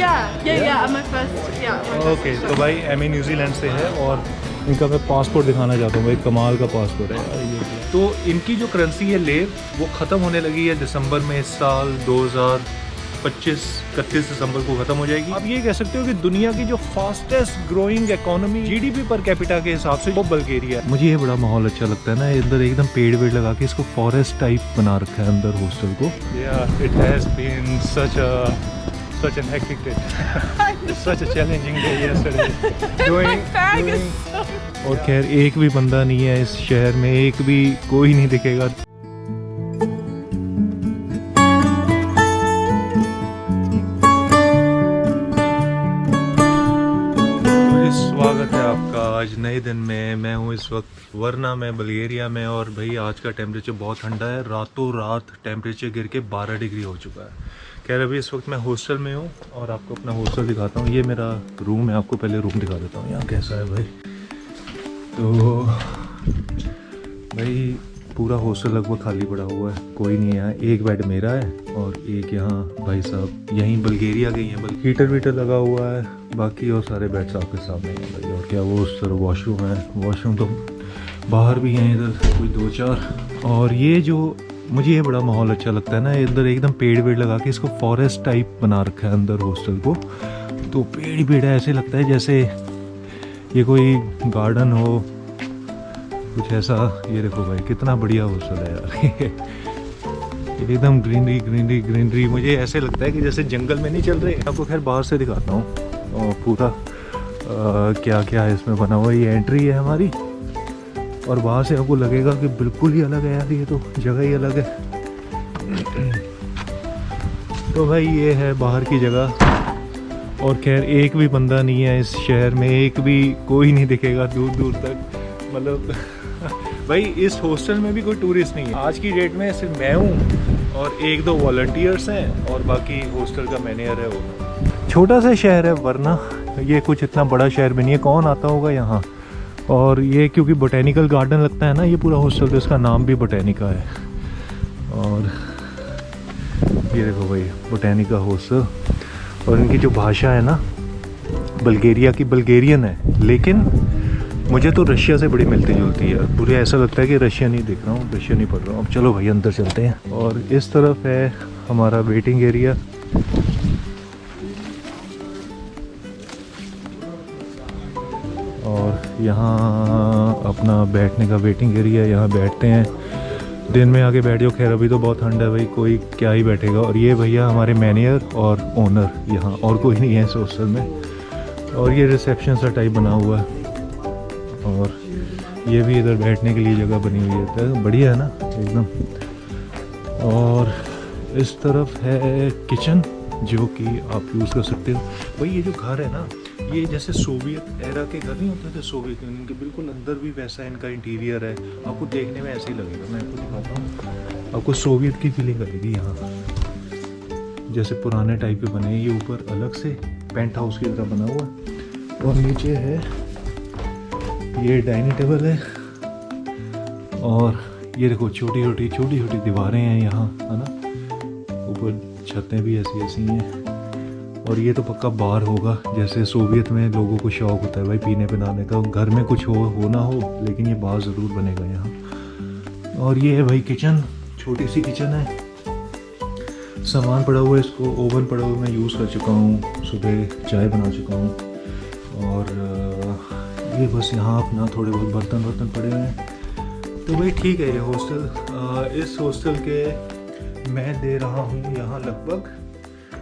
My first okay, तो भाई Amy New Zealand से है और इनका मैं पासपोर्ट दिखाना चाहता हूँ भाई, कमाल का पासपोर्ट है यार ये। तो इनकी जो करेंसी है लेव, वो ख़त्म होने लगी है दिसंबर में इस साल 2025, 31 दिसंबर को ख़त्म हो जाएगी। आप ये कह सकते हो कि दुनिया की जो fastest growing economy GDP per capita के हिसाब से वो बल्गेरिया है। मुझे ये बड़ा माहौल अच्छा लगता है ना, अंदर एकदम पेड़ वेड़ लगा के इसको फॉरेस्ट टाइप बना रखा है अंदर हॉस्टल को। It has been such an hectic day. Such a challenging day yesterday. और खैर एक भी बंदा नहीं है इस शहर में, एक भी कोई नहीं दिखेगा। स्वागत है आपका आज नए दिन में। मैं हूँ इस वक्त वरना में बल्गेरिया में, और भाई आज का टेम्परेचर बहुत ठंडा है। रातों रात टेम्परेचर गिर के 12 डिग्री हो चुका है। खैर अभी इस वक्त मैं हॉस्टल में हूँ और आपको अपना हॉस्टल दिखाता हूँ। ये मेरा रूम है, आपको पहले रूम दिखा देता हूँ यहाँ कैसा है भाई। तो भाई पूरा हॉस्टल लगभग खाली पड़ा हुआ है, कोई नहीं है यहाँ। एक बेड मेरा है और एक यहाँ भाई साहब यहीं बल्गेरिया के ही हैं। हीटर वीटर लगा हुआ है, बाकी और सारे बेड्स आपके सामने हैं भाई। और क्या वो उस तरह वॉशरूम है, वॉशरूम तो बाहर भी हैं, इधर कोई 2-4। और ये जो मुझे ये बड़ा माहौल अच्छा लगता है ना, इधर एकदम पेड़ वेड़ लगा के इसको फॉरेस्ट टाइप बना रखा है अंदर हॉस्टल को। तो पेड़ ही पेड़ है, ऐसे लगता है जैसे ये कोई गार्डन हो कुछ ऐसा। ये देखो भाई कितना बढ़िया हॉस्टल है यार। एकदम ग्रीनरी ग्रीनरी ग्रीनरी। मुझे ऐसे लगता है कि जैसे जंगल में नहीं चल रहे। आपको खैर बाहर से दिखाता हूँ और पूरा क्या क्या है इसमें बना हुआ। ये एंट्री है हमारी, और बाहर से आपको लगेगा कि बिल्कुल ही अलग है यार, ये तो जगह ही अलग है। तो भाई ये है बाहर की जगह। और खैर एक भी बंदा नहीं है इस शहर में, एक भी कोई नहीं दिखेगा दूर दूर तक। मतलब भाई इस हॉस्टल में भी कोई टूरिस्ट नहीं है आज की डेट में। सिर्फ मैं हूँ और 1-2 वॉलंटियर्स हैं और बाकी हॉस्टल का मैनेजर है वो। छोटा सा शहर है वरना, ये कुछ इतना बड़ा शहर भी नहीं है। कौन आता होगा यहाँ। और ये क्योंकि बोटेनिकल गार्डन लगता है ना ये पूरा हॉस्टल, तो इसका नाम भी बोटेनिका है। और ये देखो भाई बोटेनिका हॉस्टल। और इनकी जो भाषा है ना बल्गेरिया की, बल्गेरियन है, लेकिन मुझे तो रशिया से बड़ी मिलती जुलती है। पूरे ऐसा लगता है कि रशियन ही दिख रहा हूँ, रशियन ही पढ़ रहा हूँ। अब चलो भाई अंदर चलते हैं। और इस तरफ है हमारा वेटिंग एरिया। और यहाँ अपना बैठने का वेटिंग एरिया, यहाँ बैठते हैं। दिन में आके बैठ जाओ। खैर अभी तो बहुत ठंड है भाई, कोई क्या ही बैठेगा। और ये भैया हमारे मैनेजर और ओनर यहाँ, और कोई नहीं है इस हॉस्टल में। और ये रिसेप्शन सा टाइप बना हुआ है, और ये भी इधर बैठने के लिए जगह बनी हुई है। तो बढ़िया है ना एकदम। और इस तरफ है किचन जो कि आप यूज़ कर सकते हो। भाई ये जो घर है ना, ये जैसे सोवियत एरा के घर नहीं होते थे सोवियत यूनियन के, बिल्कुल अंदर भी वैसा इनका इंटीरियर है। आपको देखने में ऐसे ही लगेगा। मैं आपको दिखाता हूँ, आपको सोवियत की फीलिंग आएगी यहाँ, जैसे पुराने टाइप के बने। ये ऊपर अलग से पेंट हाउस की तरह बना हुआ है। और नीचे है ये डाइनिंग टेबल है। और ये देखो छोटी छोटी दीवारें हैं यहाँ, है ना। ऊपर छतें भी ऐसी ऐसी हैं। और ये तो पक्का बार होगा, जैसे सोवियत में लोगों को शौक होता है भाई पीने पिलाने का। घर में कुछ हो ना हो, लेकिन ये बार ज़रूर बनेगा यहाँ। और ये है भाई किचन, छोटी सी किचन है। सामान पड़ा हुआ है, इसको ओवन पड़ा हुआ मैं यूज़ कर चुका हूँ, सुबह चाय बना चुका हूँ। और ये बस यहाँ अपना थोड़े बहुत बर्तन पड़े हुए हैं। तो भाई ठीक है ये हॉस्टल। इस हॉस्टल के मैं दे रहा हूँ यहाँ लगभग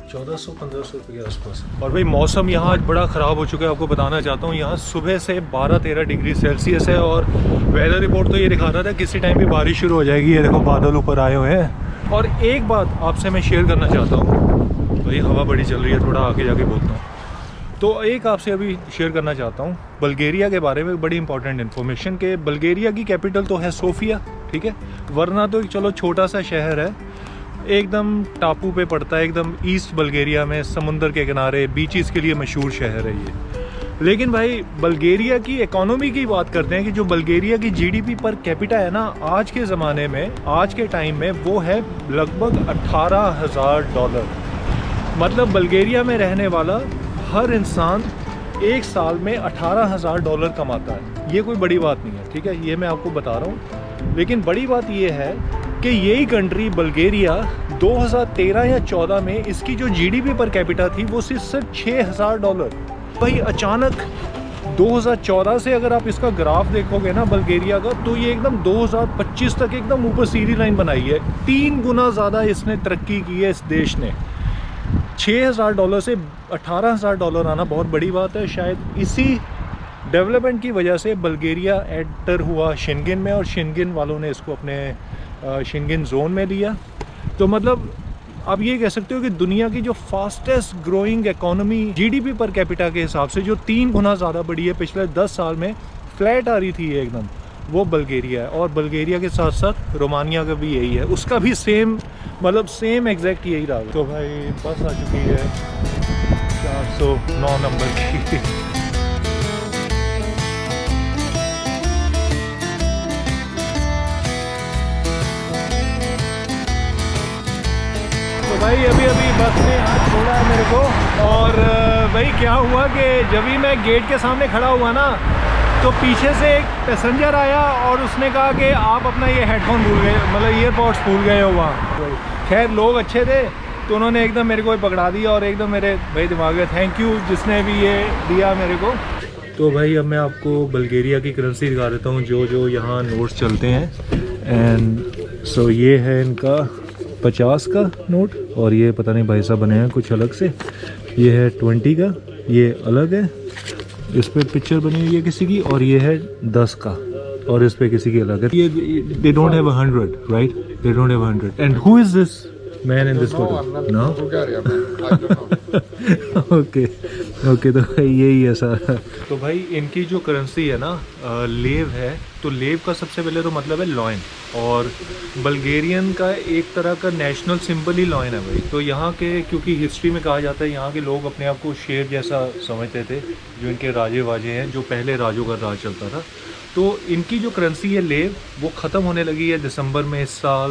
1400-1500 रुपये के आसपास। और भाई मौसम यहाँ आज बड़ा ख़राब हो चुका है, आपको बताना चाहता हूँ। यहाँ सुबह से 12-13 डिग्री सेल्सियस है। और वेदर रिपोर्ट तो ये दिखा रहा था किसी टाइम भी बारिश शुरू हो जाएगी। ये देखो बादल ऊपर आए हुए हैं। और एक बात आपसे मैं शेयर करना चाहता हूँ भाई, हवा बड़ी चल रही है, थोड़ा आगे जाके बोलता हूँ। तो एक आपसे अभी शेयर करना चाहता हूँ बल्गेरिया के बारे में, बड़ी इंपॉर्टेंट इन्फॉर्मेशन के। बल्गेरिया की कैपिटल तो है सोफिया, ठीक है। वरना तो चलो छोटा सा शहर है, एकदम टापू पे पड़ता है, एकदम ईस्ट बल्गेरिया में, समुंदर के किनारे, बीचेस के लिए मशहूर शहर है ये। लेकिन भाई बल्गेरिया की इकोनॉमी की बात करते हैं कि जो बल्गेरिया की जीडीपी पर कैपिटा है ना, आज के ज़माने में, आज के टाइम में वो है लगभग $18,000। मतलब बल्गेरिया में रहने वाला हर इंसान एक साल में $18,000 कमाता है। ये कोई बड़ी बात नहीं है, ठीक है, ये मैं आपको बता रहा हूँ। लेकिन बड़ी बात ये है कि यही कंट्री बल्गेरिया 2013 या 14 में इसकी जो जीडीपी पर कैपिटा थी वो सिर्फ $6,000। भाई अचानक 2014 से अगर आप इसका ग्राफ देखोगे ना बल्गेरिया का, तो ये एकदम 2025 तक एकदम ऊपर सीधी लाइन बनाई है। 3 गुना ज़्यादा इसने तरक्की की है इस देश ने। $6,000 से $18,000 आना बहुत बड़ी बात है। शायद इसी डेवलपमेंट की वजह से बल्गेरिया एंटर हुआ शेंगेन में, और शेंगेन वालों ने इसको अपने शेंगेन जोन में लिया। तो मतलब आप ये कह सकते हो कि दुनिया की जो fastest growing economy GDP per capita के हिसाब से जो 3 गुना ज़्यादा बढ़ी है पिछले 10 साल में, फ्लैट आ रही थी एकदम, वो बल्गेरिया है। और बल्गेरिया के साथ साथ रोमानिया का भी यही है, उसका भी सेम मतलब सेम एग्जैक्ट यही रहा। तो भाई बस आ चुकी है 409 नंबर की। तो भाई अभी बस ने हाथ छोड़ा है मेरे को। और भाई क्या हुआ कि जब भी मैं गेट के सामने खड़ा हुआ ना, तो पीछे से एक पैसेंजर आया और उसने कहा कि आप अपना ये हेडफोन भूल गए, मतलब ईयरपॉड्स भूल गए हो वहाँ। खैर लोग अच्छे थे, तो उन्होंने एकदम मेरे को पकड़ा दिया और एकदम मेरे भाई दिमाग में थैंक यू जिसने भी ये दिया मेरे को। तो भाई अब मैं आपको बल्गेरिया की करेंसी दिखा देता हूँ जो यहाँ नोट्स चलते हैं। एंड सो ये है इनका 50 का नोट, और ये पता नहीं भाई साहब बने हैं कुछ अलग से। ये है 20 का, ये अलग है, इस पे पिक्चर बनी हुई है किसी की, और ये है 10 का और इस पे किसी की अलग है। ये they don't have 100, right? They don't have 100। And who is this man in this photo? No, okay okay, तो भाई यही है सारा। तो भाई इनकी जो करेंसी है ना लेव है, तो लेव का सबसे पहले तो मतलब है लॉयन, और बल्गेरियन का एक तरह का नेशनल सिंबल ही लॉयन है भाई। तो यहाँ के, क्योंकि हिस्ट्री में कहा जाता है यहाँ के लोग अपने आप को शेर जैसा समझते थे, जो इनके राजे वाजे हैं, जो पहले राजों का राज चलता था। तो इनकी जो करेंसी है लेव, वो ख़त्म होने लगी है दिसंबर में इस साल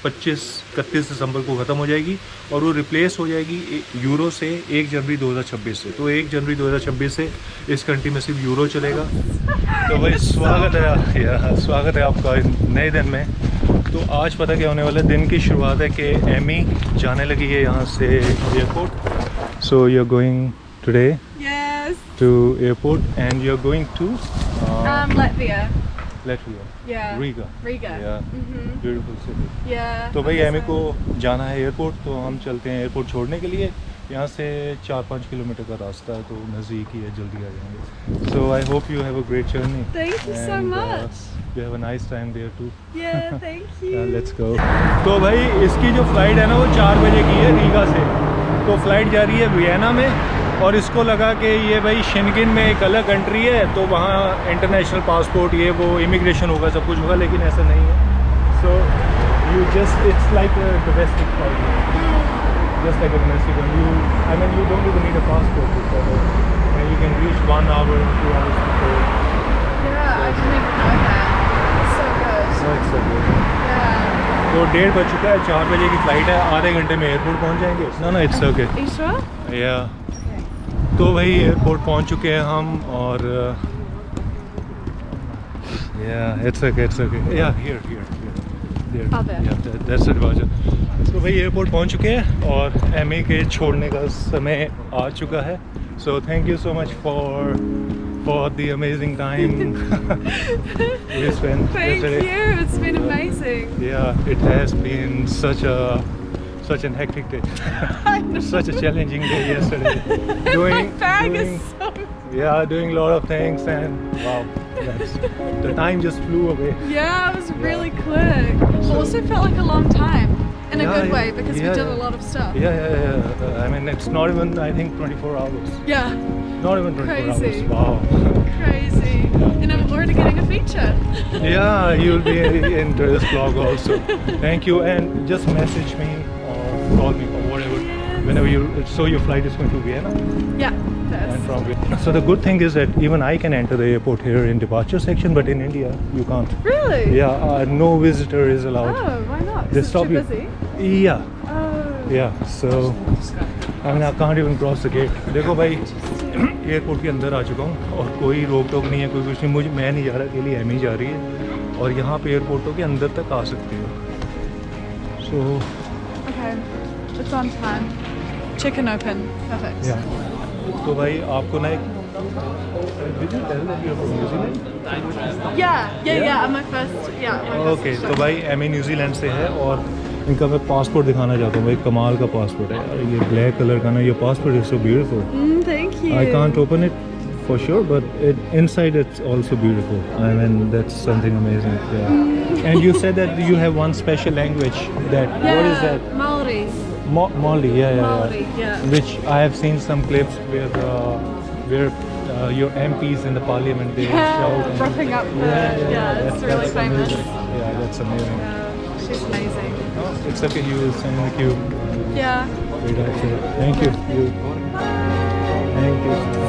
31 दिसंबर को ख़त्म हो जाएगी, और वो रिप्लेस हो जाएगी यूरो से 1 जनवरी 2026 से। तो 1 जनवरी 2026 से इस कंट्री में सिर्फ यूरो चलेगा। तो भाई स्वागत है आपका नए दिन में। तो आज पता क्या होने वाला है, दिन की शुरुआत है कि एमी जाने लगी है यहाँ से airport. So you are going today to airport and you are going to Latvia. Yeah. Riga. Yeah. Beautiful city. Yeah. तो भाई एमी को जाना है एयरपोर्ट, तो हम चलते हैं एयरपोर्ट छोड़ने के लिए। यहाँ से 4-5 किलोमीटर का रास्ता है, तो नज़दीक ही है, जल्दी आ जाएंगे। So I hope you have a great journey. Thank you so much. You have a nice time there too. Yeah, thank you. Let's go. तो भाई इसकी जो फ़्लाइट है ना वो 4 बजे की है रीगा से। तो फ़्लाइट जा रही है वियना में, और इसको लगा कि ये भाई शेंगेन में एक अलग कंट्री है, तो वहाँ इंटरनेशनल पासपोर्ट ये वो इमिग्रेशन होगा, सब कुछ होगा, लेकिन ऐसा नहीं है। So you just it's like domestic flight, just like a domestic one. I mean you don't even need a passport to travel, and you can reach 1 hour, 2 hours before. Yeah, I didn't even know that. It's so good. So it's so good. Yeah. तो 1:30 बज चुका है, 4 बजे की flight है, आधे घंटे में एयरपोर्ट पहुँच जाएंगे। ना it's okay. Are you sure? या तो भाई एयरपोर्ट पहुंच चुके हैं हम, और it's okay here that's it was. तो भाई एयरपोर्ट पहुंच चुके हैं और एमी के छोड़ने का समय आ चुका है। So thank you so much for the amazing time we spent Thank yesterday. you. It's been amazing. Yeah, it has been such an hectic day. Such a challenging day yesterday. My bag is so... Doing a lot of things, and wow, the time just flew away. Yeah, it was really quick. It also felt like a long time. In a good way, because we did a lot of stuff. Yeah. I mean, it's not even, I think, 24 hours. Yeah. Not even 24 Crazy. hours. Wow. Crazy. And I'm already getting a feature. Yeah, you'll be in this vlog also. Thank you, and just message me or call me or whatever, whenever your flight is going to Vienna. Yeah. And from Vienna. So the good thing is that even I can enter the airport here in departure section, but in India you can't. Really? Yeah, no visitor is allowed. Oh, why not? They Is it stop too you. busy? Yeah. Oh. Yeah, so I mean I can't even cross the gate. देखो भाई airport के अंदर आ चुका हूँ और कोई रोक टोक नहीं है, कोई कुछ नहीं, मैं नहीं जा रहा, अकेली एमी जा रही है और यहाँ पे एयरपोर्टों के अंदर तक आ सकती हो. So Okay, it's on time. Chicken open. Perfect. yeah. तो भाई आपको ना एक Did you tell that you're from New Zealand? Yeah. I'm my first. Yeah. My first okay show. तो भाई एमी न्यूजीलैंड से है और इनका मैं पासपोर्ट दिखाना चाहता हूँ भाई. कमाल का पासपोर्ट है यार, ये ब्लैक कलर का ना, ये passport is so beautiful. Thank you. I can't open it for sure, but inside it's also beautiful. I mean that's something amazing. Yeah. And you said that you have one special language. That Yeah. what is that? Maori. Maori. Yeah. Maori. Yeah. Which I have seen some clips where your MPs in the parliament they shout. And, Propping up the. Yeah, it's really that's famous. amazing. Yeah, that's amazing. She's amazing. Oh, it's okay. You will send the cube. Yeah. Thank you. Thank you.